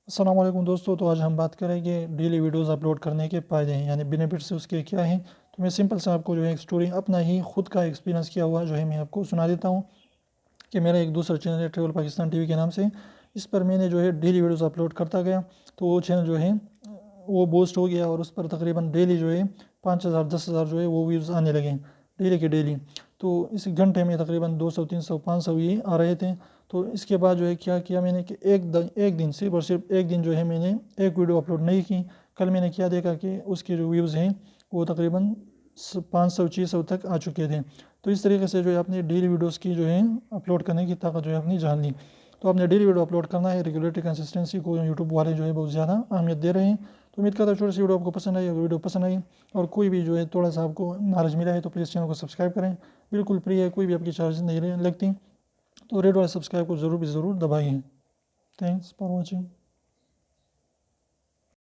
अस्सलाम वालेकुम दोस्तों। तो आज हम बात करेंगे डेली वीडियोस अपलोड करने के फ़ायदे हैं, यानी बेनिफिट्स उसके क्या हैं। तो मैं सिंपल सा आपको जो है एक स्टोरी अपना ही खुद का एक्सपीरियंस किया हुआ जो है मैं आपको सुना देता हूँ कि मेरा एक दूसरा चैनल है ट्रेवल पाकिस्तान टीवी के नाम से। इस पर मैंने जो है डेली वीडियोस अपलोड करता गया, तो वो चैनल जो है वो बूस्ट हो गया और उस पर तकरीबन डेली जो है 5,000 10,000 जो है वो व्यूज़ आने लगे डेली के डेली। तो इस घंटे में तकरीबन 200 300 500 ये आ रहे थे। तो इसके बाद जो है क्या किया मैंने कि एक दिन सिर्फ और सिर्फ एक दिन जो है मैंने एक वीडियो अपलोड नहीं की। कल मैंने क्या देखा कि उसके जो व्यूज़ हैं वो तकरीबन 500 600 तक आ चुके थे। तो इस तरीके से जो है अपनी डेली वीडियोस की जो है अपलोड करने की ताकत जो है अपनी जान ली। तो आपने डेली वीडियो अपलोड करना है, रेगुलरिटी कंसिस्टेंसी को यूट्यूब वाले जो है बहुत ज़्यादा अहमियत दे रहे हैं। तो उम्मीद करता हूँ छोटी सी वीडियो आपको पसंद आई। अगर वीडियो पसंद आई और कोई भी जो है थोड़ा सा आपको नॉलेज मिला है तो प्लीज़ चैनल को सब्सक्राइब करें। बिल्कुल फ्री है, कोई भी आपकी चार्ज नहीं लगती। तो रेड वाला सब्सक्राइब को ज़रूर दबाइए। Thanks for watching.